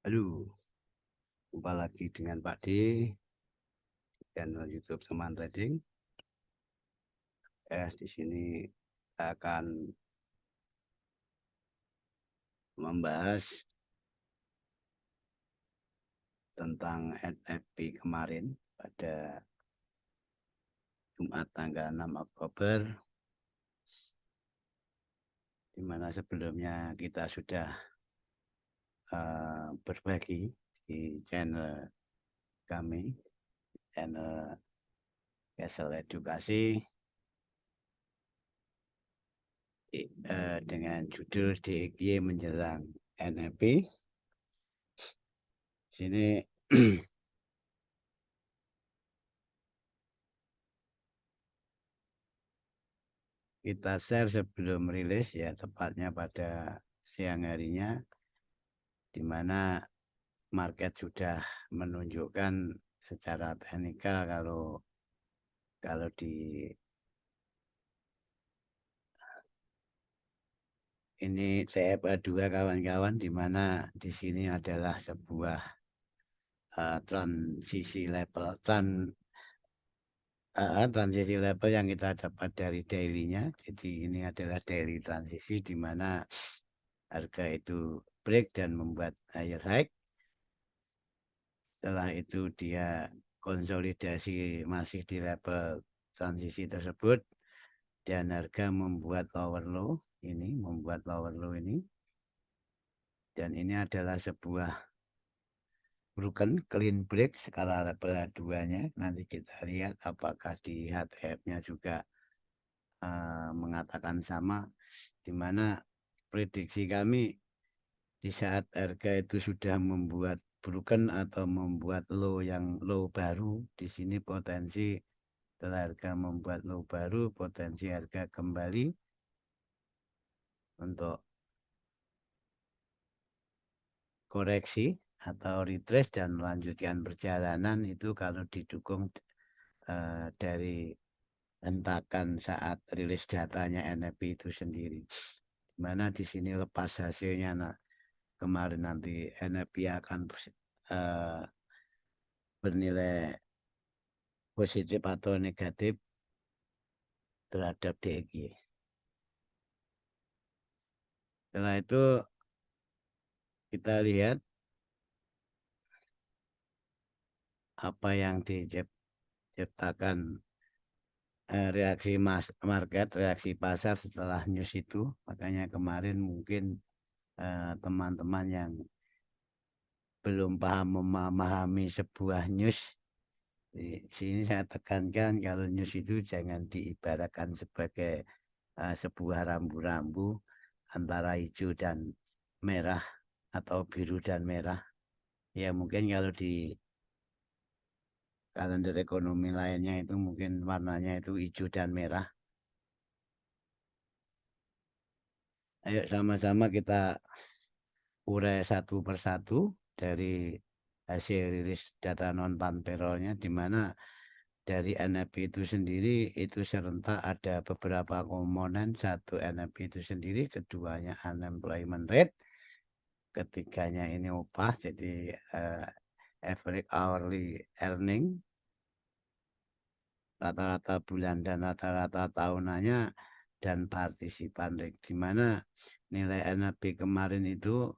Halo, jumpa lagi dengan Pak D, channel YouTube Seman Trading. Di sini kita akan membahas tentang NFT kemarin pada Jumat tanggal 6 Oktober, di mana sebelumnya kita sudah berbagi di channel kami, channel Castle Edukasi, dengan judul DXY menjelang NFT. Sini kita share sebelum rilis, ya tepatnya pada siang harinya, di mana market sudah menunjukkan secara teknikal kalau di ini CFA2 kawan-kawan, di mana di sini adalah sebuah transisi level transisi level yang kita dapat dari daily-nya. Jadi ini adalah daily transisi, di mana harga itu break dan membuat higher high. Setelah itu dia konsolidasi masih di level transisi tersebut, dan harga membuat lower low ini, dan ini adalah sebuah broken clean break skala level 2-nya. Nanti kita lihat apakah di HTF-nya juga mengatakan sama, di mana prediksi kami di saat harga itu sudah membuat broken atau membuat low yang low baru, di sini potensi setelah harga membuat low baru, potensi harga kembali untuk koreksi atau retrace dan melanjutkan perjalanan. Itu kalau didukung dari hentakan saat rilis datanya NFT itu sendiri, dimana di sini lepas hasilnya kemarin nanti NFT akan bernilai positif atau negatif terhadap DXY. Setelah itu kita lihat apa yang diciptakan reaksi market, reaksi pasar setelah news itu. Makanya kemarin mungkin teman-teman yang belum paham memahami sebuah news, di sini saya tekankan kalau news itu jangan diibaratkan sebagai sebuah rambu-rambu antara hijau dan merah atau biru dan merah. Ya mungkin kalau di kalender ekonomi lainnya itu mungkin warnanya itu hijau dan merah. Ayo sama-sama kita urai satu persatu dari hasil rilis data non farm payroll-nya, di mana dari NFP itu sendiri itu serentak ada beberapa komponen. Satu, NFP itu sendiri, keduanya unemployment rate, ketiganya ini upah, jadi average hourly earning rata-rata bulan dan rata-rata tahunannya, dan partisipan rate, di mana nilai NFP kemarin itu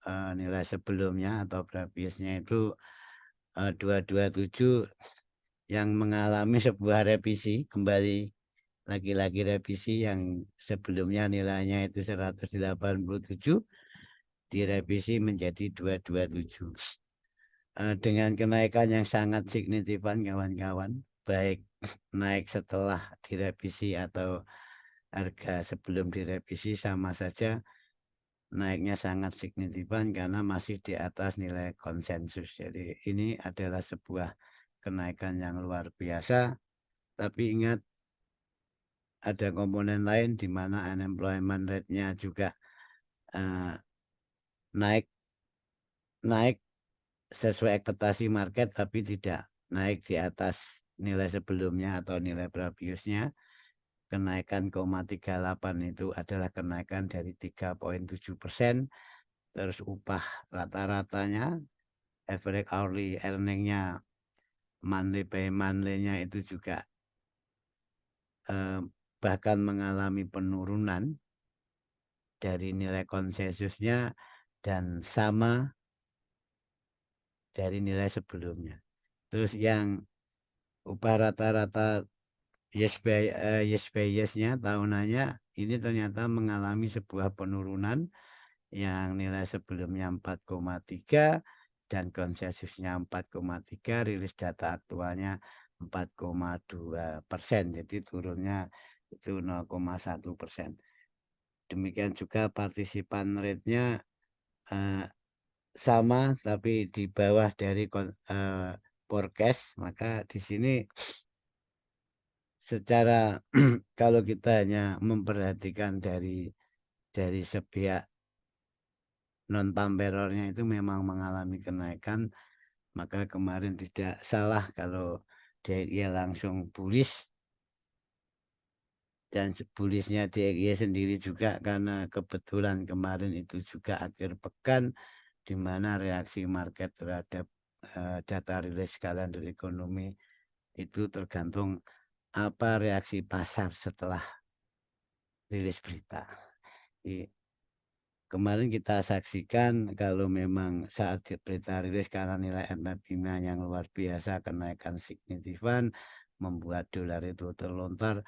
nilai sebelumnya atau previousnya itu 227, yang mengalami sebuah revisi kembali, lagi-lagi revisi. Yang sebelumnya nilainya itu 187 direvisi menjadi 227, dengan kenaikan yang sangat signifikan kawan-kawan, baik naik setelah direvisi atau harga sebelum direvisi sama saja naiknya sangat signifikan karena masih di atas nilai konsensus. Jadi ini adalah sebuah kenaikan yang luar biasa. Tapi ingat, ada komponen lain di mana unemployment rate-nya juga naik sesuai ekspektasi market, tapi tidak naik di atas nilai sebelumnya atau nilai previousnya. Kenaikan 0,38 itu adalah kenaikan dari 3,7%, terus upah rata-ratanya, average hourly earning-nya, monthly pay monthly-nya itu juga bahkan mengalami penurunan dari nilai konsensusnya dan sama dari nilai sebelumnya. Terus yang upah rata-rata yes by yes-nya tahunannya ini ternyata mengalami sebuah penurunan yang nilai sebelumnya 4,3 dan konsensusnya 4,3, rilis data aktualnya 4,2%, jadi turunnya itu 0,1%. Demikian juga partisipan rate-nya sama tapi di bawah dari forecast. Maka di sini secara kalau kita hanya memperhatikan dari sepihak non payroll-nya itu memang mengalami kenaikan, maka kemarin tidak salah kalau DXY langsung bullish, dan bullishnya DXY sendiri juga karena kebetulan kemarin itu juga akhir pekan di mana reaksi market terhadap data rilis kalender ekonomi itu tergantung apa reaksi pasar setelah rilis berita. Kemarin kita saksikan kalau memang saat berita rilis karena nilai MFI-nya yang luar biasa kenaikan signifikan membuat dolar itu terlontar,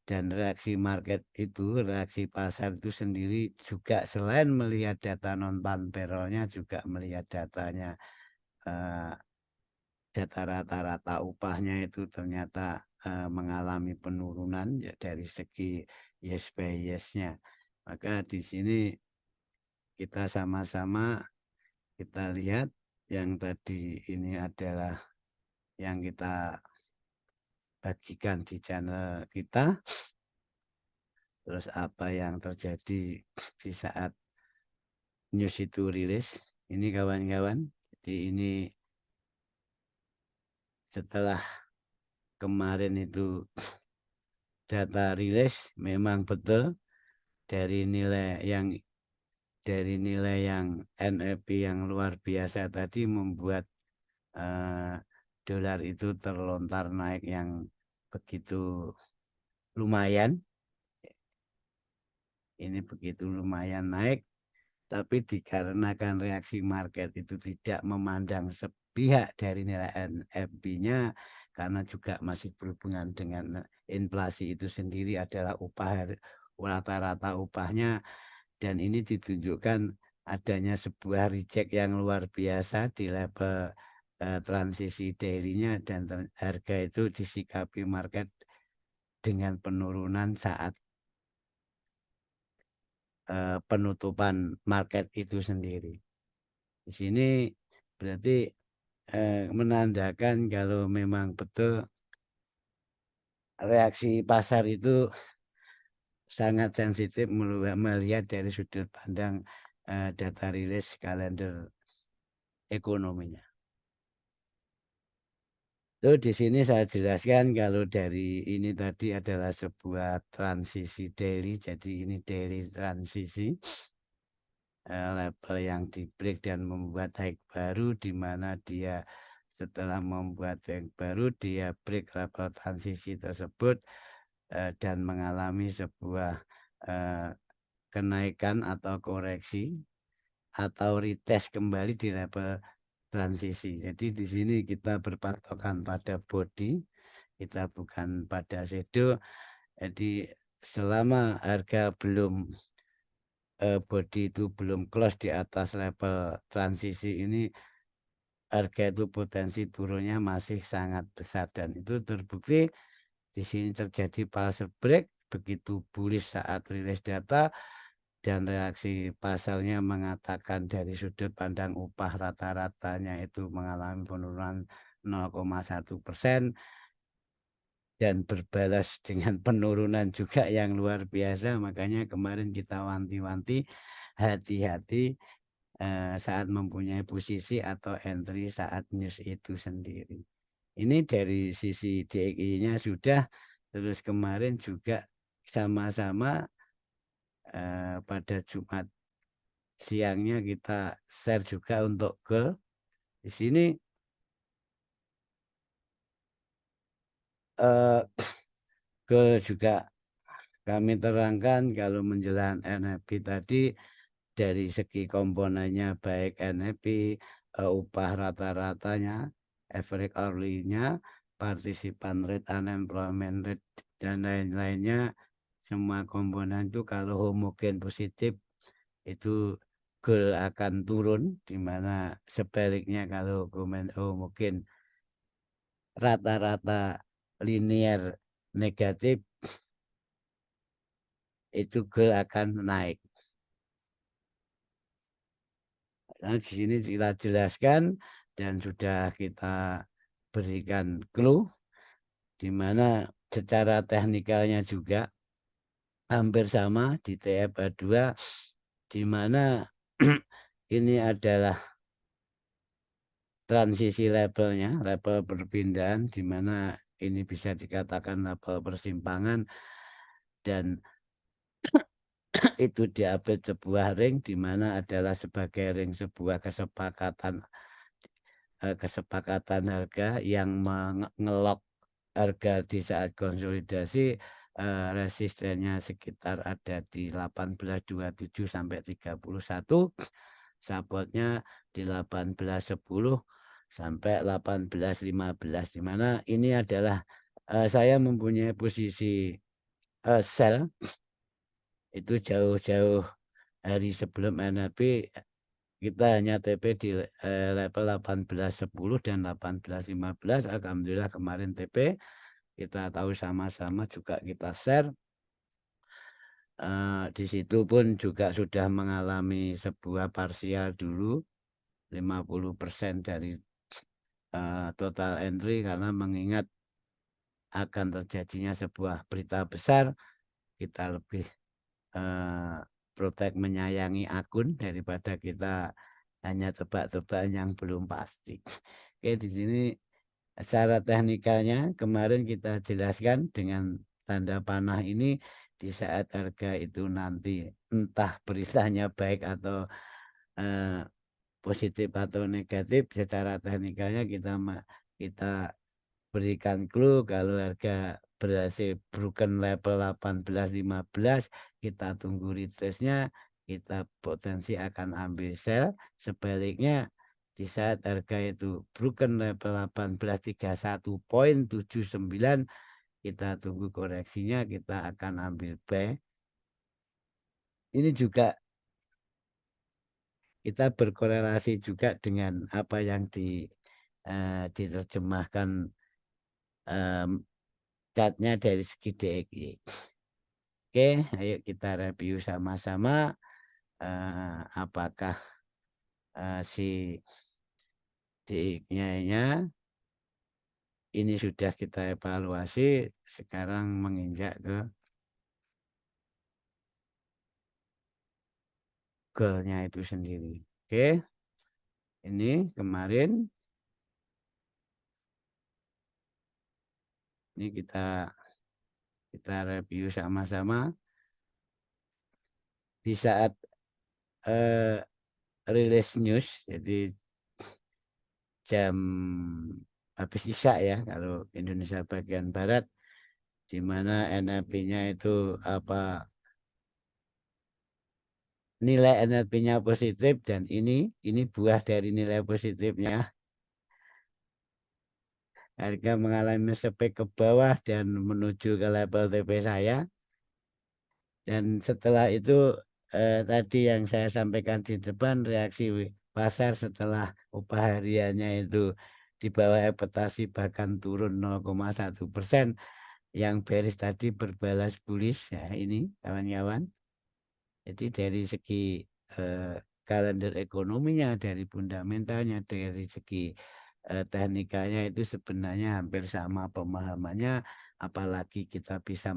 dan reaksi market itu, reaksi pasar itu sendiri juga selain melihat data non farm payroll-nya juga melihat datanya data rata-rata upahnya itu ternyata mengalami penurunan ya, dari segi yes by yes-nya. Maka di sini kita sama-sama kita lihat yang tadi ini adalah yang kita bagikan di channel kita. Terus apa yang terjadi di saat news itu rilis. Ini kawan-kawan. Jadi ini setelah kemarin itu data rilis memang betul dari nilai yang NFP yang luar biasa tadi membuat dolar itu terlontar naik yang begitu lumayan. Ini begitu lumayan naik, tapi dikarenakan reaksi market itu tidak memandang sepihak dari nilai NFP-nya, karena juga masih berhubungan dengan inflasi itu sendiri adalah upah rata-rata upahnya, dan ini ditunjukkan adanya sebuah reject yang luar biasa di level transisi daily-nya, dan harga itu disikapi market dengan penurunan saat penutupan market itu sendiri. Di sini berarti menandakan kalau memang betul reaksi pasar itu sangat sensitif melihat dari sudut pandang data rilis kalender ekonominya. Tuh di sini saya jelaskan kalau dari ini tadi adalah sebuah transisi daily, jadi ini daily transisi level yang di break dan membuat high baru, di mana dia setelah membuat high baru dia break level transisi tersebut dan mengalami sebuah kenaikan atau koreksi atau retest kembali di level transisi. Jadi di sini kita berpatokan pada body, kita bukan pada shadow. Jadi selama harga belum body itu belum close di atas level transisi ini, harga itu potensi turunnya masih sangat besar, dan itu terbukti di sini terjadi pulse break begitu bullish saat rilis data, dan reaksi pasarnya mengatakan dari sudut pandang upah rata-ratanya itu mengalami penurunan 0,1%, dan berbalas dengan penurunan juga yang luar biasa. Makanya kemarin kita wanti-wanti hati-hati saat mempunyai posisi atau entry saat news itu sendiri. Ini dari sisi DXY-nya sudah. Terus kemarin juga sama-sama pada Jumat siangnya kita share juga untuk goal. Di sini goal juga kami terangkan kalau menjelang NFP tadi dari segi komponennya baik NFP, upah rata-ratanya, average hourly-nya, participant rate, unemployment rate, dan lain-lainnya, semua komponen itu kalau homogen positif itu goal akan turun, di mana sebaliknya kalau homogen rata-rata linear negatif itu goal akan naik. Nah, di sini kita jelaskan dan sudah kita berikan clue di mana secara teknikalnya juga hampir sama di TFA2 di mana ini adalah transisi levelnya, level perpindahan di mana ini bisa dikatakan level persimpangan dan itu diambil sebuah ring di mana adalah sebagai ring sebuah kesepakatan harga yang mengelok harga di saat konsolidasi. Resistennya sekitar ada di 1827 sampai 31, supportnya di 1810 sampai 1815, di mana ini adalah saya mempunyai posisi sell itu jauh-jauh hari sebelum NFP. Kita hanya TP di level 1810 dan 1815. Alhamdulillah kemarin TP. Kita tahu sama-sama juga kita share. Di situ pun juga sudah mengalami sebuah parsial dulu 50% dari total entry karena mengingat akan terjadinya sebuah berita besar. Kita lebih protek menyayangi akun daripada kita hanya tebak-tebakan yang belum pasti. Oke, di sini secara teknikalnya kemarin kita jelaskan dengan tanda panah ini di saat harga itu nanti entah beritanya baik atau positif atau negatif, secara teknikalnya kita berikan clue kalau harga berhasil broken level 1815, kita tunggu retracenya, kita potensi akan ambil sell. Sebaliknya di saat harga itu broken level 1831.79, kita tunggu koreksinya, kita akan ambil buy. Ini juga kita berkorelasi juga dengan apa yang diterjemahkan catnya dari segi DXY. Oke, ayo kita review sama-sama apakah si DXY-nya ini sudah kita evaluasi, sekarang menginjak ke goalnya itu sendiri. Oke, ini kemarin ini kita review sama-sama di saat rilis news, jadi jam habis isya ya kalau Indonesia bagian barat, di mana NFP-nya itu nilai NFP-nya positif, dan ini buah dari nilai positifnya. Harga mengalami spek ke bawah dan menuju ke level TP saya. Dan setelah itu tadi yang saya sampaikan di depan, reaksi pasar setelah upah hariannya itu di bawah ekspektasi bahkan turun 0,1%. Yang bearish tadi berbalas bullish ya ini kawan-kawan. Jadi dari segi kalender ekonominya, dari fundamentalnya, dari segi teknikanya itu sebenarnya hampir sama pemahamannya, apalagi kita bisa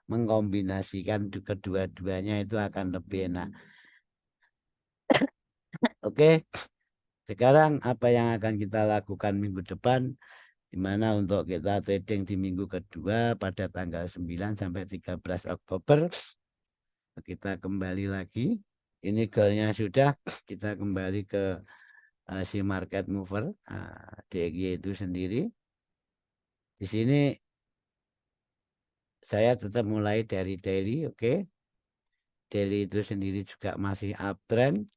mengkombinasikan kedua-duanya itu akan lebih enak. Oke, sekarang apa yang akan kita lakukan minggu depan, di mana untuk kita trading di minggu kedua pada tanggal 9 sampai 13 Oktober, kita kembali lagi ini goalnya sudah, kita kembali ke si market mover DXY itu sendiri. Di sini saya tetap mulai dari daily, oke. Daily itu sendiri juga masih uptrend,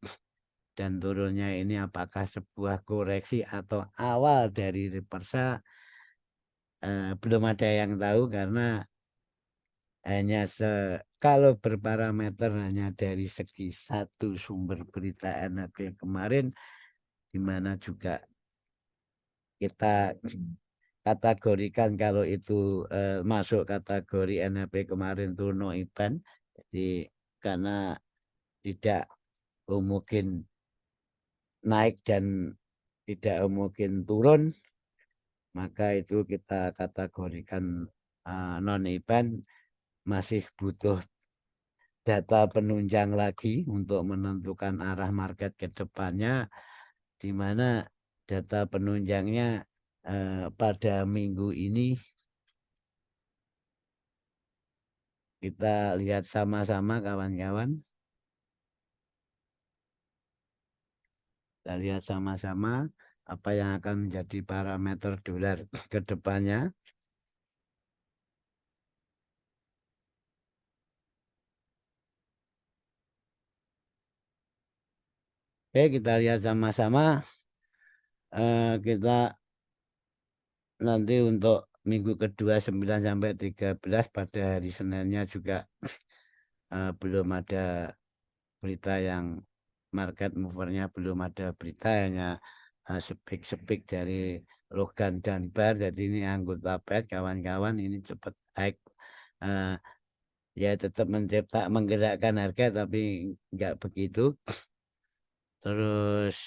dan turunnya ini apakah sebuah koreksi atau awal dari reversal, belum ada yang tahu, karena hanya kalau berparameter hanya dari segi satu sumber berita NHB kemarin, di mana juga kita kategorikan kalau itu masuk kategori NHB kemarin itu no event. Jadi karena tidak mungkin naik dan tidak mungkin turun, maka itu kita kategorikan non event. Masih butuh data penunjang lagi untuk menentukan arah market ke depannya, di mana data penunjangnya pada minggu ini kita lihat sama-sama kawan-kawan. Kita lihat sama-sama apa yang akan menjadi parameter dolar ke depannya. Oke, kita lihat sama-sama. Kita nanti untuk minggu kedua 9 sampai 13 pada hari Seninnya juga belum ada berita yang market movernya, belum ada berita, hanya sepik-sepik dari Logan dan Bar. Jadi ini anggota PET kawan-kawan, ini cepat naik, ya tetap menggerakkan harga tapi enggak begitu. Terus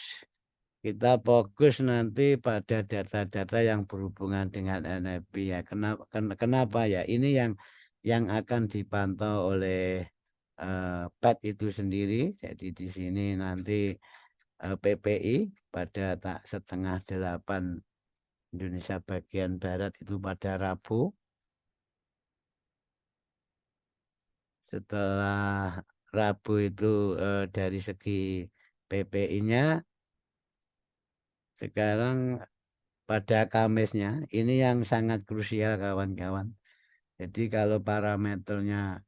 kita fokus nanti pada data-data yang berhubungan dengan NFP ya. Kenapa ya? Ini yang akan dipantau oleh PET itu sendiri. Jadi di sini nanti PPI pada setengah 8 Indonesia bagian Barat itu pada Rabu. Setelah Rabu itu dari segi PPI-nya, sekarang pada Kamisnya ini yang sangat krusial kawan-kawan. Jadi kalau parameternya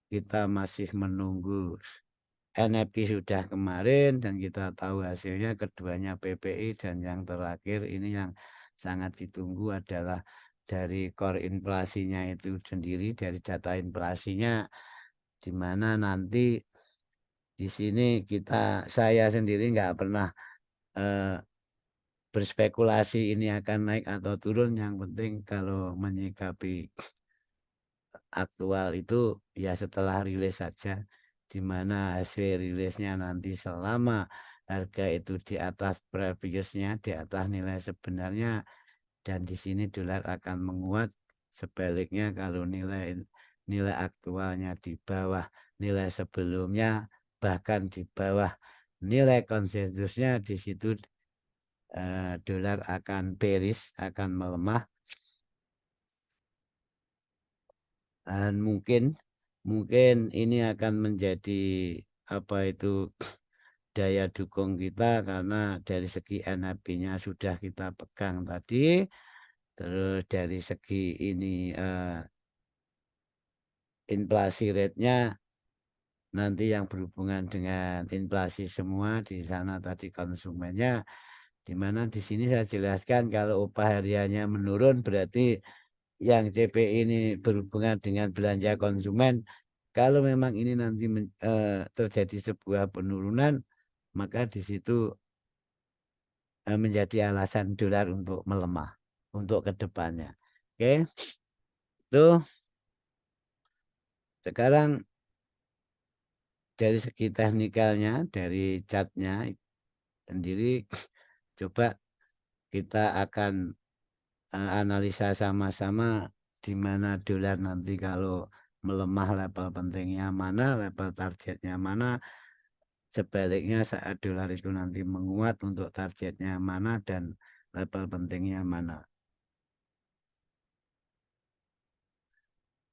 kita masih menunggu NFP sudah kemarin dan kita tahu hasilnya, keduanya PPI, dan yang terakhir ini yang sangat ditunggu adalah dari core inflasinya itu sendiri, dari data inflasinya, di mana nanti di sini saya sendiri nggak pernah berspekulasi ini akan naik atau turun. Yang penting kalau menyikapi aktual itu ya setelah rilis saja, di mana hasil rilisnya nanti selama harga itu di atas previousnya, di atas nilai sebenarnya, dan di sini dolar akan menguat. Sebaliknya kalau nilai aktualnya di bawah nilai sebelumnya, bahkan di bawah nilai konsensusnya, di situ dolar akan bearish, akan melemah. Dan mungkin ini akan menjadi apa itu daya dukung kita, karena dari segi NHB-nya sudah kita pegang tadi. Terus dari segi ini inflasi rate-nya nanti yang berhubungan dengan inflasi semua di sana tadi konsumennya, di mana di sini saya jelaskan kalau upah hariannya menurun berarti yang CPI ini berhubungan dengan belanja konsumen. Kalau memang ini nanti terjadi sebuah penurunan, maka di situ menjadi alasan dolar untuk melemah untuk kedepannya. Oke, itu sekarang dari segi teknikalnya, dari chartnya sendiri, coba kita akan analisa sama-sama di mana dolar nanti kalau melemah level pentingnya mana, level targetnya mana. Sebaliknya saat dolar itu nanti menguat, untuk targetnya mana dan level pentingnya mana.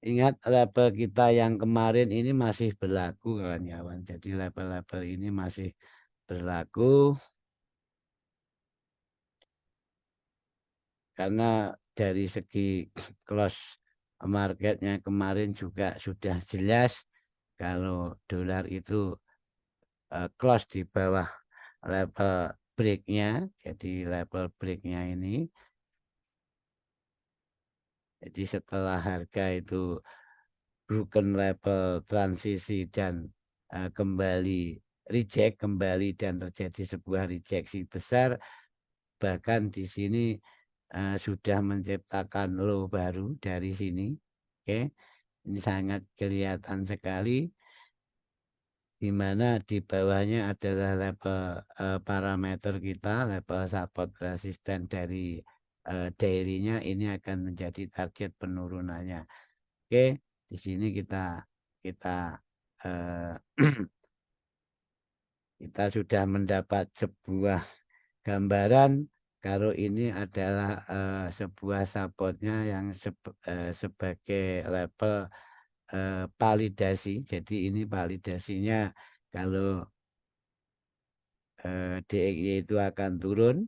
Ingat level kita yang kemarin ini masih berlaku kawan-kawan. Jadi level-level ini masih berlaku karena dari segi close marketnya kemarin juga sudah jelas kalau dolar itu close di bawah level breaknya. Jadi level breaknya ini, jadi setelah harga itu broken level transisi dan kembali reject kembali dan terjadi sebuah rejeksi besar, bahkan di sini sudah menciptakan low baru dari sini. Oke, ini sangat kelihatan sekali, di mana di bawahnya adalah level parameter kita, level support resisten dari daily-nya ini akan menjadi target penurunannya. Oke, di sini kita eh, kita sudah mendapat sebuah gambaran kalau ini adalah sebuah supportnya yang sebagai level validasi. Jadi ini validasinya kalau DXY itu akan turun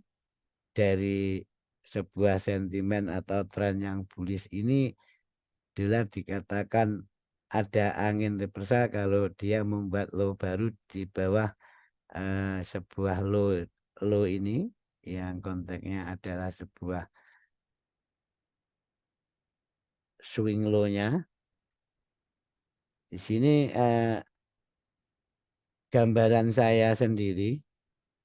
dari sebuah sentimen atau tren yang bullish ini. Dolar dikatakan ada angin reversal kalau dia membuat low baru di bawah sebuah low ini yang konteksnya adalah sebuah swing low-nya. Di sini gambaran saya sendiri,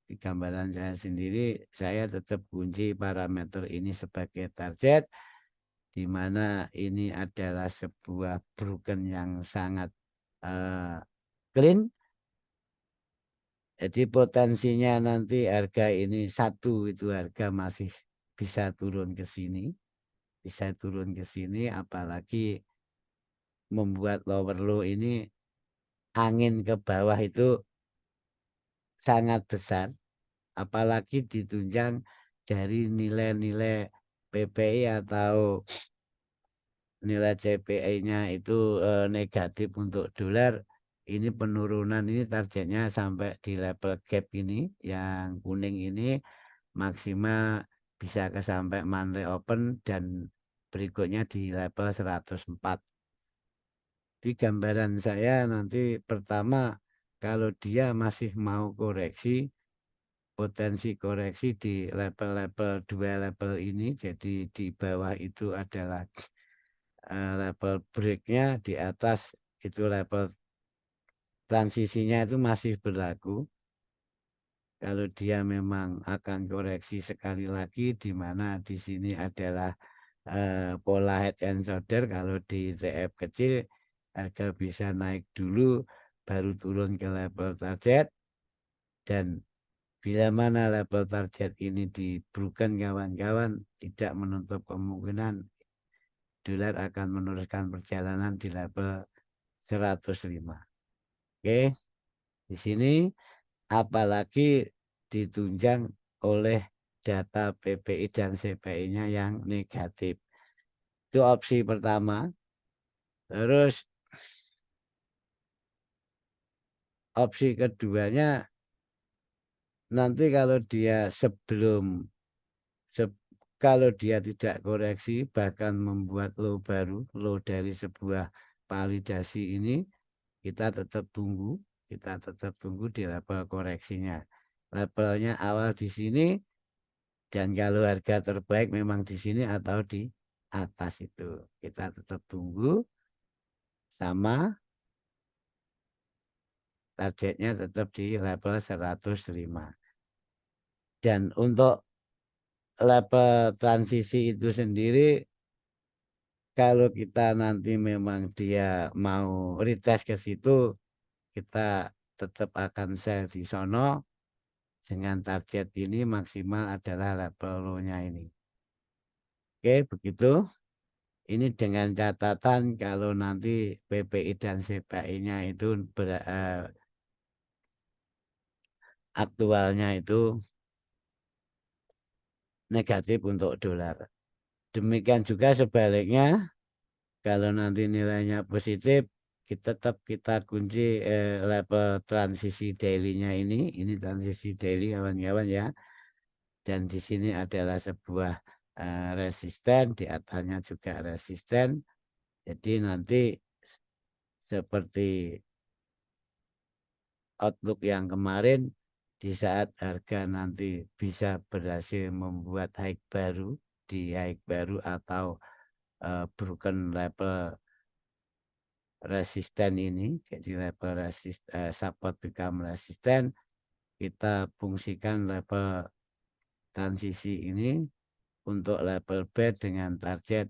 di gambaran saya sendiri saya tetap kunci parameter ini sebagai target, di mana ini adalah sebuah broken yang sangat clean. Jadi potensinya nanti harga ini satu itu harga masih bisa turun ke sini, bisa turun ke sini, apalagi membuat lower low ini angin ke bawah itu sangat besar, apalagi ditunjang dari nilai-nilai PPI atau nilai CPI-nya itu negatif untuk dolar. Ini penurunan ini targetnya sampai di level gap ini yang kuning ini, maksimal bisa ke sampai Monday open dan berikutnya di level 104. Di gambaran saya nanti pertama, kalau dia masih mau koreksi, potensi koreksi di level-level dua level ini, jadi di bawah itu adalah level breaknya, di atas itu level transisinya itu masih berlaku. Kalau dia memang akan koreksi sekali lagi, di mana di sini adalah pola head and shoulder. Kalau di TF kecil harga bisa naik dulu baru turun ke level target, dan bila mana level target ini diberikan kawan-kawan, tidak menutup kemungkinan dolar akan meneruskan perjalanan di level 105. Oke, di sini apalagi ditunjang oleh data PPI dan CPI-nya yang negatif. Itu opsi pertama. Terus opsi keduanya, nanti kalau dia kalau dia tidak koreksi bahkan membuat low baru, low dari sebuah validasi ini, kita tetap tunggu, di level koreksinya. Levelnya awal di sini, dan kalau harga terbaik memang di sini atau di atas itu. Kita tetap tunggu, sama targetnya tetap di level 105. Dan untuk level transisi itu sendiri, kalau kita nanti memang dia mau retest ke situ, kita tetap akan sell di sono dengan target ini maksimal adalah level low-nya ini. Oke, begitu. Ini dengan catatan kalau nanti PPI dan CPI-nya itu aktualnya itu negatif untuk dolar. Demikian juga sebaliknya, Kalau nanti nilainya positif, kita kunci level transisi daily-nya ini transisi daily kawan-kawan ya. Dan di sini adalah sebuah resisten, di atasnya juga resisten. Jadi nanti seperti outlook yang kemarin, di saat harga nanti bisa berhasil membuat high baru, di high baru atau broken level resisten ini, jadi level support become resisten, kita fungsikan level transisi ini untuk level B dengan target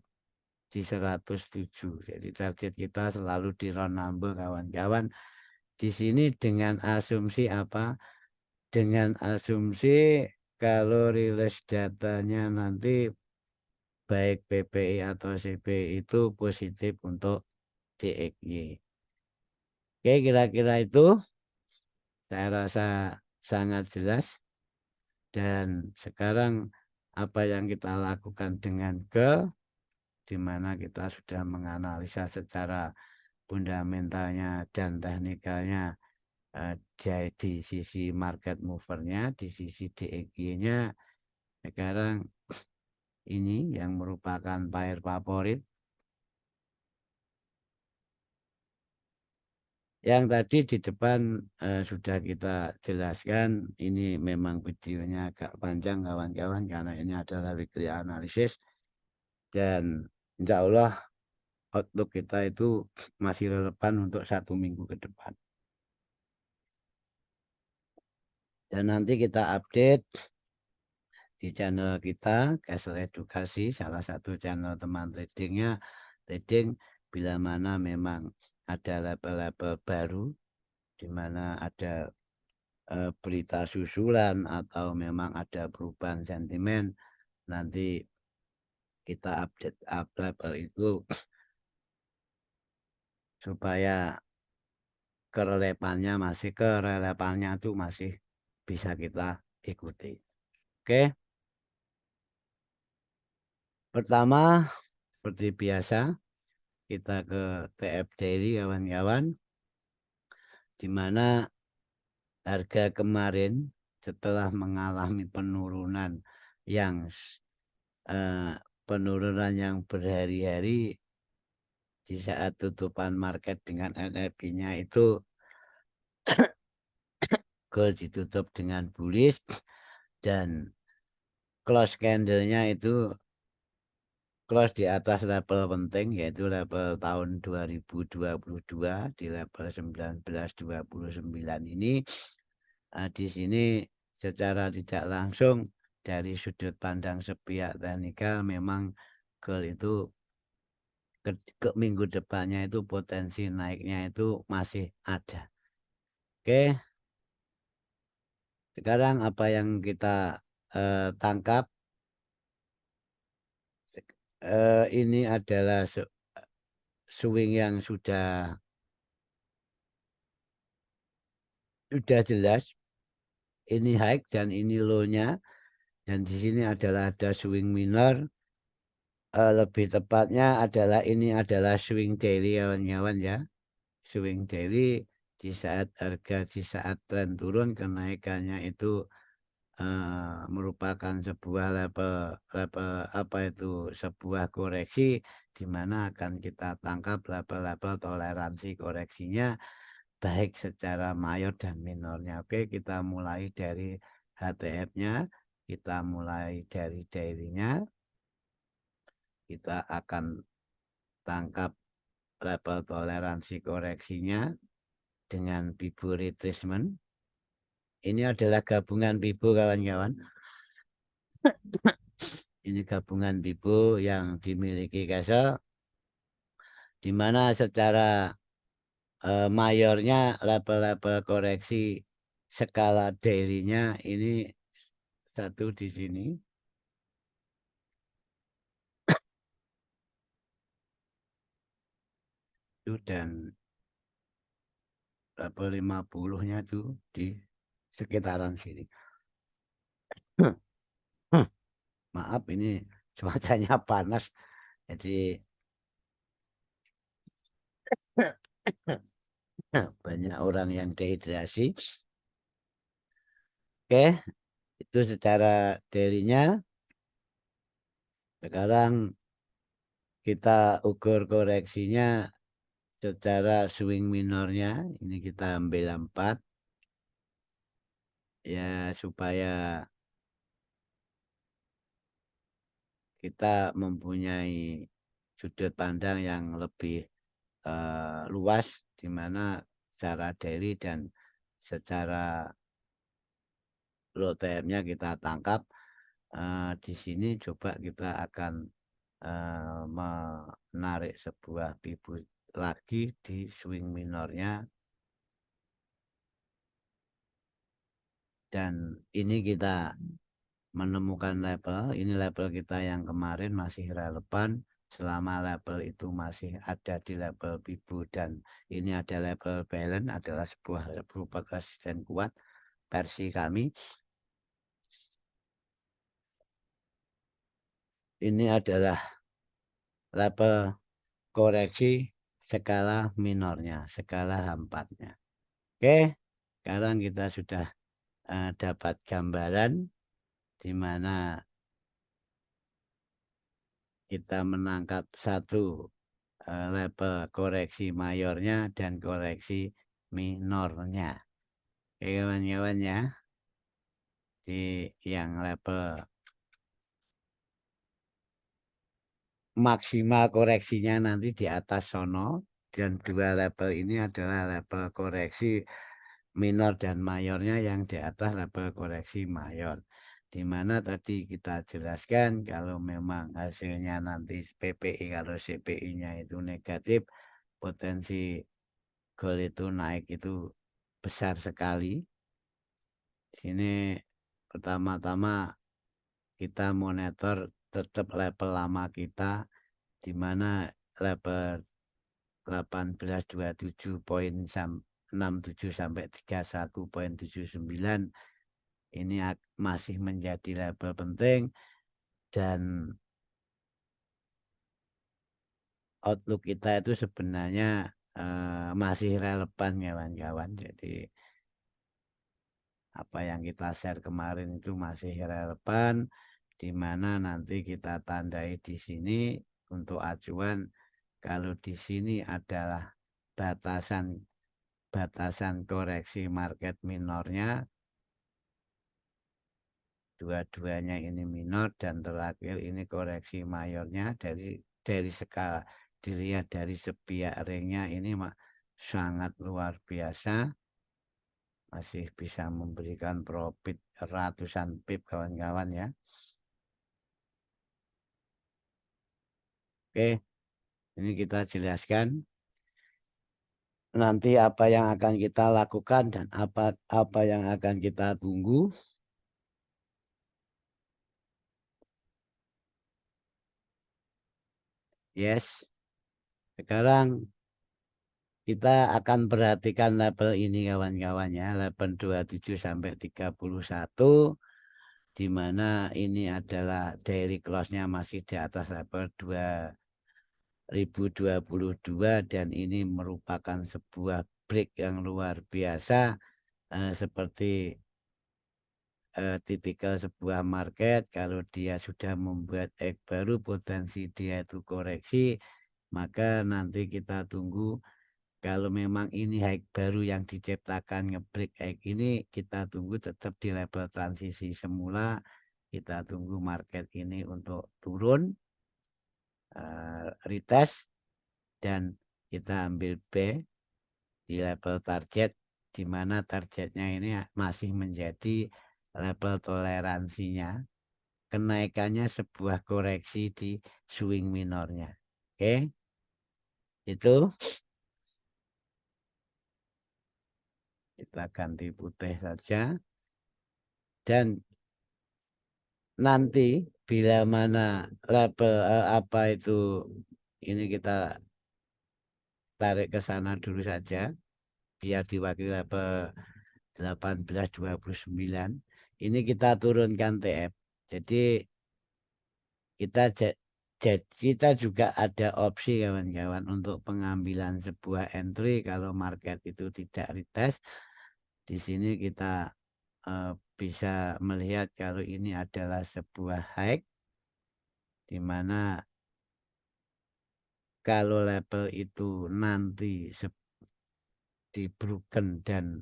di 107. Jadi target kita selalu di round number kawan-kawan. Di sini dengan asumsi apa? Dengan asumsi kalau rilis datanya nanti baik PPI atau CPI itu positif untuk DXY. Oke, kira-kira itu saya rasa sangat jelas. Dan sekarang apa yang kita lakukan dengan di mana kita sudah menganalisa secara fundamentalnya dan teknikalnya di sisi market movernya, di sisi DXY-nya. Sekarang ini yang merupakan pair favorit. Yang tadi di depan sudah kita jelaskan, ini memang videonya agak panjang kawan-kawan karena ini adalah weekly analysis. Dan insya Allah outlook kita itu masih relevan untuk 1 minggu ke depan. Dan nanti kita update di channel kita, Castle Edukasi, salah satu channel teman tradingnya, trading bila mana memang ada level-level baru, di mana ada berita susulan atau memang ada perubahan sentimen, nanti kita update up level itu supaya kerelevannya itu masih bisa kita ikuti. Oke, pertama seperti biasa kita ke TF Daily kawan-kawan, di mana harga kemarin setelah mengalami penurunan yang yang berhari-hari di saat tutupan market dengan NFP-nya itu gold ditutup dengan bullish dan close candle-nya itu close di atas level penting yaitu level tahun 2022 di level 1929 ini. Di sini secara tidak langsung dari sudut pandang sepihak teknikal memang gold itu ke minggu depannya itu potensi naiknya itu masih ada. Oke, sekarang apa yang kita tangkap ini adalah swing yang sudah jelas. Ini high dan ini low-nya, dan di sini adalah ada swing minor. Lebih tepatnya adalah ini adalah swing daily kawan-kawan ya. Swing daily di saat harga di saat tren turun kenaikannya itu merupakan sebuah level apa itu sebuah koreksi di mana akan kita tangkap level-level toleransi koreksinya baik secara mayor dan minornya. Oke, kita mulai dari HTF-nya, kita mulai dari daily-nya, kita akan tangkap level toleransi koreksinya dengan Bibo retracement. Ini adalah gabungan Bibo kawan-kawan. Ini gabungan Bibo yang dimiliki Castle, di mana secara mayornya level-level koreksi skala daily-nya ini satu di sini. Dan level 50-nya tuh di sekitaran sini. Maaf ini cuacanya panas. Jadi banyak orang yang dehidrasi. Oke, itu secara daily-nya. Sekarang kita ukur koreksinya secara swing minornya. Ini kita ambil 4 ya, supaya kita mempunyai sudut pandang yang lebih luas, di mana secara daily dan secara low time-nya kita tangkap. Di sini coba kita akan menarik sebuah pivot lagi di swing minornya, dan ini kita menemukan level. Ini level kita yang kemarin masih relevan. Selama level itu masih ada di level pivot dan ini ada level balance, adalah sebuah support resisten kuat versi kami. Ini adalah level koreksi skala minornya, skala H4-nya. Oke, sekarang kita sudah dapat gambaran di mana kita menangkap satu level koreksi mayornya dan koreksi minornya. Oke kawan-kawan ya, di yang level maksimal koreksinya nanti di atas sono, dan dua level ini adalah level koreksi minor dan mayornya yang di atas level koreksi mayor. Di mana tadi kita jelaskan kalau memang hasilnya nanti PPI kalau CPI-nya itu negatif, potensi gold itu naik itu besar sekali. Di sini pertama-tama kita monitor tetap level lama kita, di mana level 1827.67 sampai 31.79 ini masih menjadi level penting, dan outlook kita itu sebenarnya masih relevan kawan-kawan. Jadi apa yang kita share kemarin itu masih relevan, di mana nanti kita tandai di sini untuk acuan. Kalau di sini adalah batasan koreksi market minornya, dua-duanya ini minor, dan terakhir ini koreksi mayornya. Dari skala dilihat dari sepiak ringnya ini sangat luar biasa, masih bisa memberikan profit ratusan pip kawan-kawan ya. Oke, ini kita jelaskan nanti apa yang akan kita lakukan dan apa yang akan kita tunggu. Yes, sekarang kita akan perhatikan level ini kawan-kawan ya, level 27 sampai 31, di mana ini adalah daily close-nya masih di atas level 2022, dan ini merupakan sebuah break yang luar biasa, seperti tipikal sebuah market. Kalau dia sudah membuat egg baru, potensi dia itu koreksi, maka nanti kita tunggu. Kalau memang ini high baru yang diciptakan ngebreak egg ini, kita tunggu tetap di level transisi semula. Kita tunggu market ini untuk turun, retest, dan kita ambil B di level target, di mana targetnya ini masih menjadi level toleransinya kenaikannya sebuah koreksi di swing minornya. Oke, itu kita ganti putih saja, dan nanti bila mana level apa itu, ini kita tarik ke sana dulu saja biar diwakili level 1829. Ini kita turunkan TF. Jadi kita Jadi kita juga ada opsi kawan-kawan untuk pengambilan sebuah entry kalau market itu tidak retest. Di sini kita bisa melihat kalau ini adalah sebuah high, di mana kalau level itu nanti di broken dan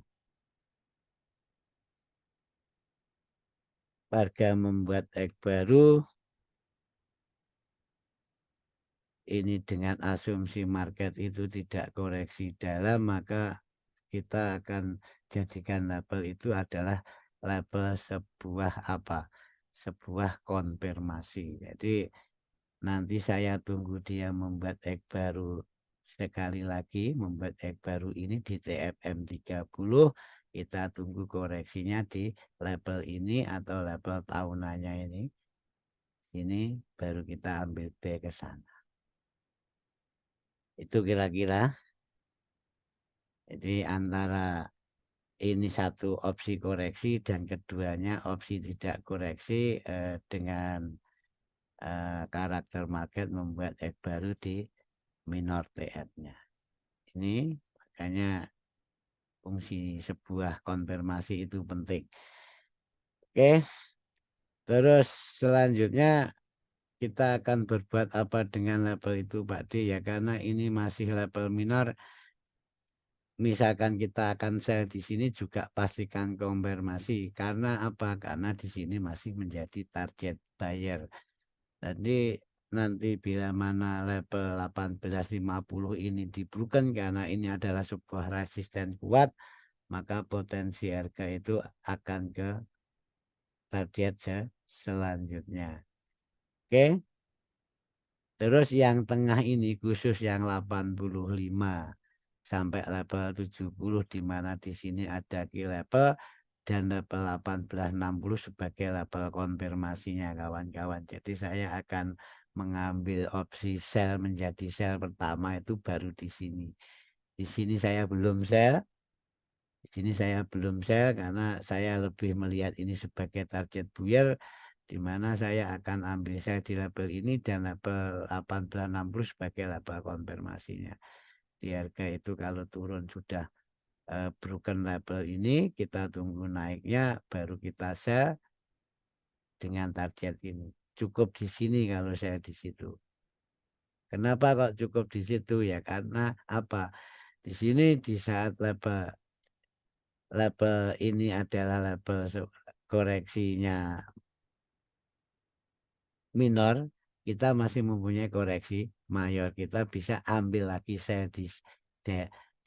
harga membuat high baru, ini dengan asumsi market itu tidak koreksi dalam, maka kita akan jadikan label itu adalah label sebuah apa? Sebuah konfirmasi. Jadi nanti saya tunggu dia membuat egg baru sekali lagi, membuat egg baru ini di TFM 30. Kita tunggu koreksinya di label ini atau label tahunannya ini. Ini baru kita ambil B ke sana. Itu kira-kira. Jadi antara ini satu opsi koreksi dan keduanya opsi tidak koreksi dengan karakter market membuat X baru di minor TF-nya. Ini makanya fungsi sebuah konfirmasi itu penting. Oke, terus selanjutnya kita akan berbuat apa dengan label itu Pak D ya, karena ini masih label minor. Misalkan kita akan sell di sini juga pastikan konfirmasi. Karena apa? Karena di sini masih menjadi target buyer. Jadi nanti bila mana level 1850 ini dibroken karena ini adalah sebuah resisten kuat, maka potensi harga itu akan ke target selanjutnya. Oke. Terus yang tengah ini khusus yang 85 sampai level 70, di mana di sini ada key level dan level 1860 sebagai level konfirmasinya kawan-kawan. Jadi saya akan mengambil opsi sell menjadi sell pertama itu baru di sini. Di sini saya belum sell. Di sini saya belum sell karena saya lebih melihat ini sebagai target buyer, di mana saya akan ambil sell di level ini dan level 1860 sebagai level konfirmasinya. Di harga itu kalau turun sudah broken level ini, kita tunggu naiknya baru kita sell dengan target ini. Cukup di sini kalau saya di situ. Kenapa kok cukup di situ ya? Karena apa? Di sini di saat level ini adalah level koreksinya minor, kita masih mempunyai koreksi mayor. Kita bisa ambil lagi sell di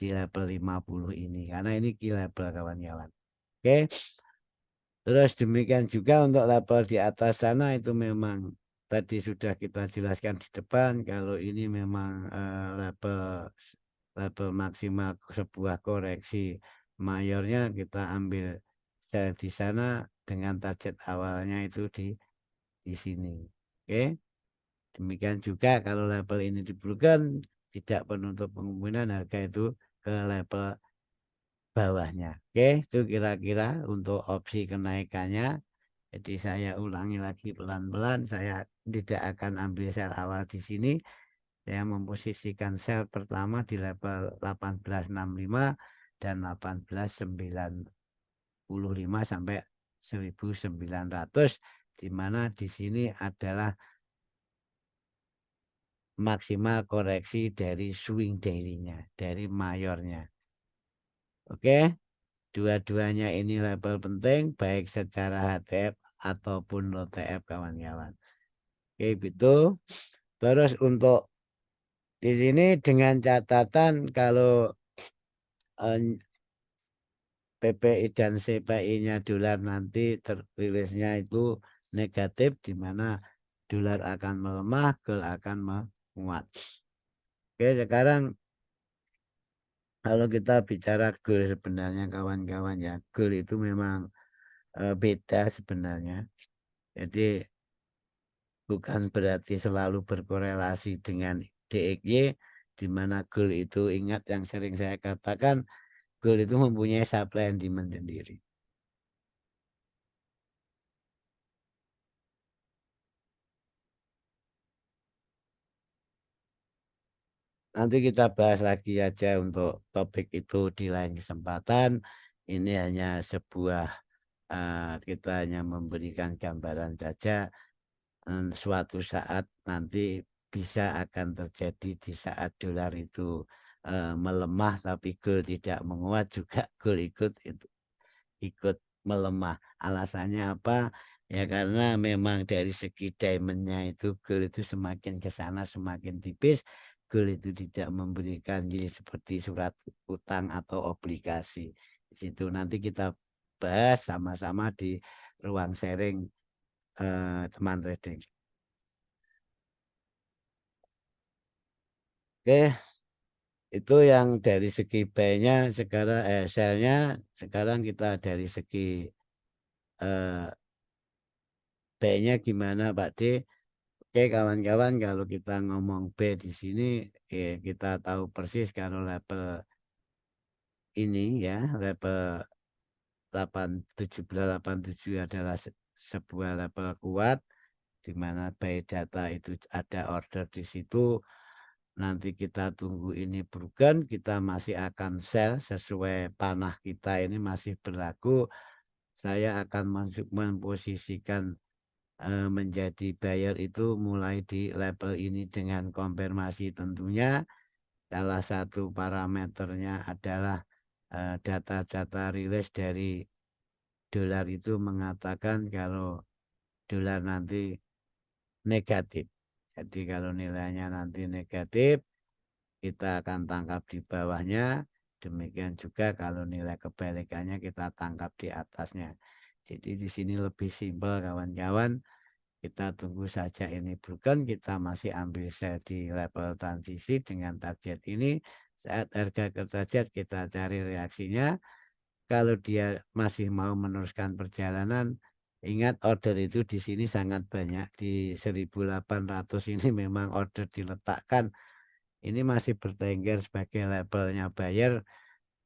level 50 ini karena ini key level kawan-kawan. Oke. Terus demikian juga untuk level di atas sana itu memang tadi sudah kita jelaskan di depan kalau ini memang level maksimal sebuah koreksi mayornya, kita ambil sell di sana dengan target awalnya itu di sini. Oke. Demikian juga kalau level ini diberikan tidak penutup kemungkinan harga itu ke level bawahnya. Oke, itu kira-kira untuk opsi kenaikannya. Jadi saya ulangi lagi pelan-pelan, saya tidak akan ambil sell awal di sini. Saya memposisikan sell pertama di level 1865 dan 1895 sampai 1900, di mana di sini adalah maksimal koreksi dari swing daily-nya, dari mayornya. Oke, dua-duanya ini level penting, baik secara HTF ataupun LTF kawan-kawan. Oke, gitu. Terus untuk di sini dengan catatan kalau PPI dan CPI-nya dolar nanti terrilisnya itu negatif, di mana dolar akan melemah, gold akan menguat. Oke, sekarang kalau kita bicara gold sebenarnya kawan-kawan ya, gold itu memang beda sebenarnya. Jadi bukan berarti selalu berkorelasi dengan DXY, di mana gold itu ingat yang sering saya katakan, gold itu mempunyai supply and demand sendiri. nanti kita bahas lagi aja untuk topik itu di lain kesempatan. Ini hanya sebuah kita hanya memberikan gambaran saja. Suatu saat nanti bisa akan terjadi di saat dolar itu melemah tapi gold tidak menguat juga gold ikut melemah. Alasannya apa? Ya karena memang dari segi diamondnya itu gold itu semakin ke sana semakin tipis. Gold itu tidak memberikan yield seperti surat utang atau obligasi. Di situ nanti kita bahas sama-sama di ruang sharing teman trading. Oke, itu yang dari segi buy-nya sekarang sell-nya sekarang kita dari segi eh, buy-nya gimana Pak D? Oke kawan-kawan kalau kita ngomong B di sini kita tahu persis kalau level ini ya level 1787 adalah sebuah level kuat di mana buy data itu ada order di situ. Nanti kita tunggu ini bukan kita masih akan sell sesuai panah kita ini masih berlaku. Saya akan memposisikan menjadi buyer itu mulai di level ini dengan konfirmasi tentunya. Salah satu parameternya adalah data-data rilis dari dolar itu mengatakan kalau dolar nanti negatif. Jadi kalau nilainya nanti negatif, kita akan tangkap di bawahnya. Demikian juga kalau nilai kebalikannya kita tangkap di atasnya. Jadi di sini lebih simpel kawan-kawan. Kita tunggu saja ini bukan kita masih ambil sell di level transisi dengan target ini. Saat harga ke target kita cari reaksinya. Kalau dia masih mau meneruskan perjalanan, ingat order itu di sini sangat banyak. Di 1800 ini memang order diletakkan. Ini masih bertengger sebagai labelnya buyer.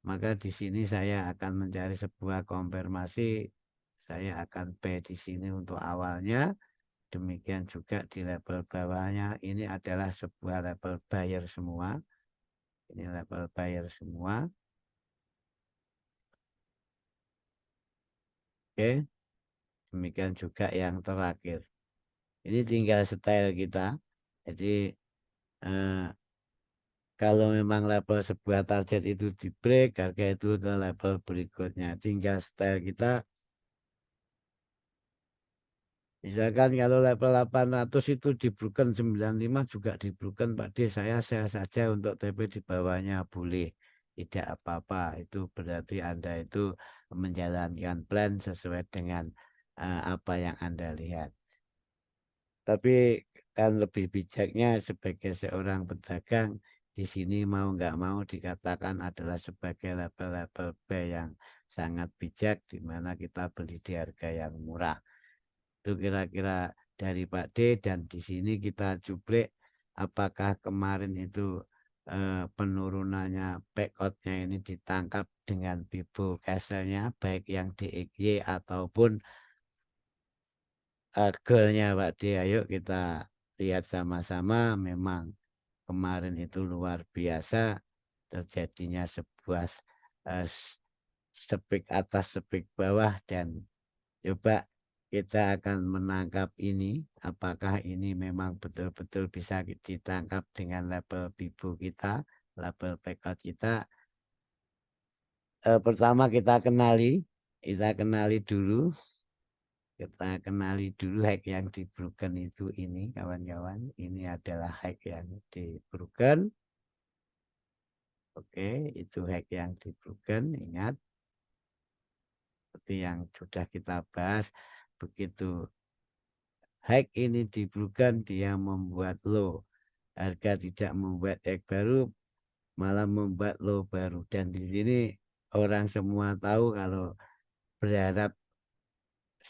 Maka di sini saya akan mencari sebuah konfirmasi. Saya akan buy di sini untuk awalnya. Demikian juga di level bawahnya. Ini adalah sebuah level buyer semua. Ini level buyer semua. Oke. Demikian juga yang terakhir. Ini tinggal style kita. Jadi eh, kalau memang level sebuah target itu di break, harga itu ke level berikutnya. Tinggal style kita. Misalkan kalau level 800 itu di broken 95 juga di broken Pak D. Saya share saja untuk TP di bawahnya boleh. Tidak apa-apa. Itu berarti Anda itu menjalankan plan sesuai dengan apa yang Anda lihat. Tapi kan lebih bijaknya sebagai seorang pedagang di sini mau nggak mau dikatakan adalah sebagai level-level buy yang sangat bijak di mana kita beli di harga yang murah. Itu kira-kira dari Pak D dan di sini kita cuplik apakah kemarin itu penurunannya backoutnya ini ditangkap dengan Bibo Castle-nya baik yang DXY ataupun goalnya Pak D. Ayo kita lihat sama-sama memang kemarin itu luar biasa terjadinya sebuah uh, sepik atas sepik bawah dan coba kita akan menangkap ini apakah ini memang betul-betul bisa ditangkap dengan level bibu kita level backout kita. Pertama kita kenali dulu hack yang di broken itu ini kawan-kawan ini adalah hack yang di broken. Oke itu hack yang di broken ingat seperti yang sudah kita bahas begitu hack ini di broken dia membuat low harga tidak membuat hack baru malah membuat low baru dan di sini orang semua tahu kalau berharap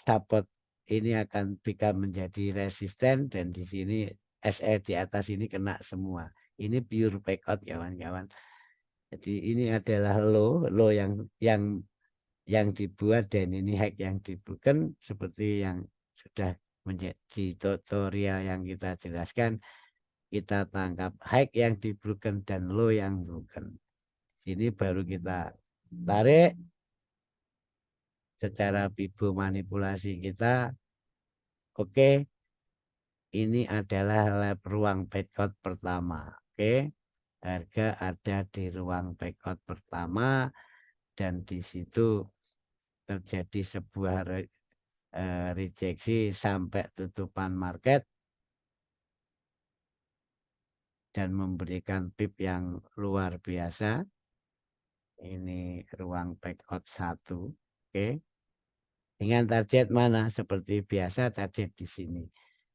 support ini akan bisa menjadi resisten dan di sini SE di atas ini kena semua. Ini pure backout kawan-kawan. Jadi ini adalah low yang dibuat dan ini hack yang dibuat seperti yang sudah menjadi tutorial yang kita jelaskan. kita tangkap high yang di broken dan low yang broken. Ini baru kita tarik secara Fibo manipulasi kita. Oke, ini adalah lab ruang breakout pertama. Oke, harga ada di ruang breakout pertama dan di situ terjadi sebuah rejeksi sampai tutupan market dan memberikan pip yang luar biasa. Ini ruang breakout 1. Oke. Dengan target mana? Seperti biasa target di sini.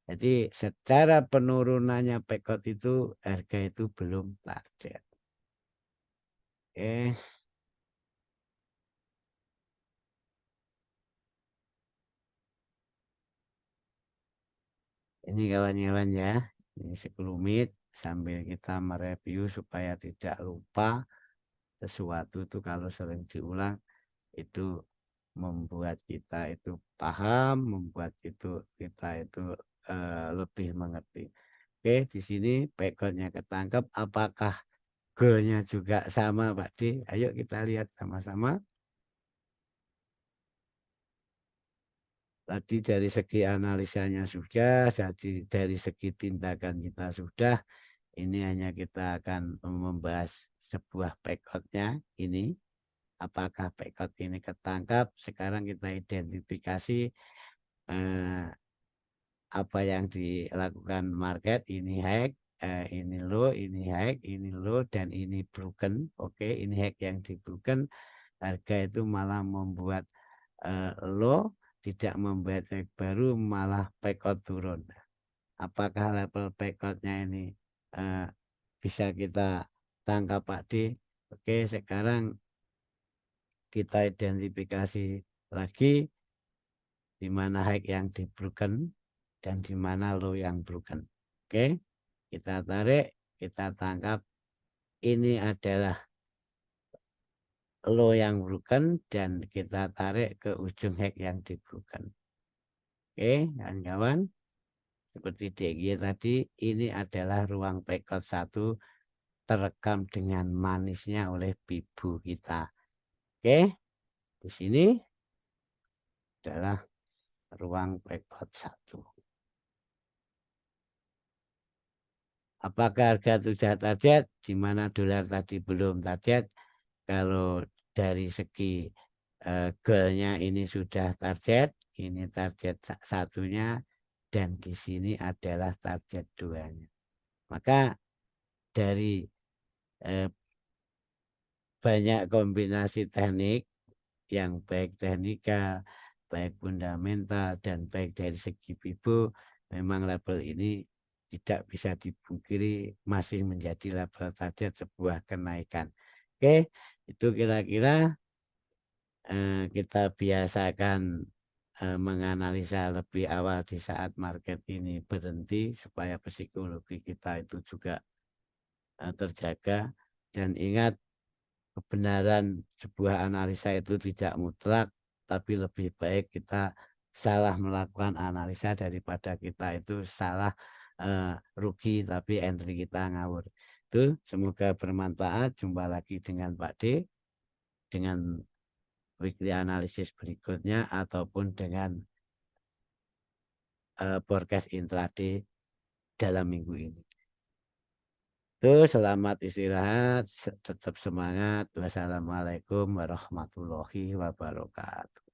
Jadi secara penurunannya breakout itu harga itu belum target. Oke. Ini kawan-kawan ya. Ini sekelumit sambil kita mereview supaya tidak lupa sesuatu itu kalau sering diulang itu membuat kita itu paham, membuat kita itu lebih mengerti. Oke, di sini backgroundnya ketangkep. Apakah goalnya juga sama, Pak D? Ayo kita lihat sama-sama. Tadi dari segi analisanya sudah, jadi dari segi tindakan kita sudah. Ini hanya kita akan membahas sebuah backgroundnya ini. Apakah background ini ketangkap? Sekarang kita identifikasi eh, apa yang dilakukan market. Ini high, ini low, ini high, ini low, dan ini broken. Oke, ini high yang di broken. Harga itu malah membuat low, tidak membuat high baru, malah breakout turun. Apakah level breakoutnya ini eh, bisa kita tangkap, Pak D? Oke, sekarang kita identifikasi lagi di mana high yang di broken dan di mana low yang broken. Oke, kita tarik, kita tangkap. Ini adalah low yang broken dan kita tarik ke ujung high yang di broken. Oke, kawan-kawan, seperti DG tadi, ini adalah ruang breakout 1 terekam dengan manisnya oleh Bibu kita. Oke, di sini adalah ruang breakout 1. Apakah harga sudah target? Di mana dolar tadi belum target? Kalau dari segi goalnya ini sudah target, ini target satunya, dan di sini adalah target 2-nya. Maka dari banyak kombinasi teknik yang baik teknikal, baik fundamental, dan baik dari segi Fibo, memang label ini tidak bisa dipungkiri masih menjadi label target sebuah kenaikan. Oke, itu kira-kira kita biasakan menganalisa lebih awal di saat market ini berhenti supaya psikologi kita itu juga terjaga. Dan ingat, kebenaran sebuah analisa itu tidak mutlak, tapi lebih baik kita salah melakukan analisa daripada kita itu salah rugi tapi entry kita ngawur. Itu semoga bermanfaat. Jumpa lagi dengan Pak D dengan weekly analisis berikutnya ataupun dengan forecast intraday dalam minggu ini. Itu selamat istirahat, tetap semangat. Wassalamualaikum warahmatullahi wabarakatuh.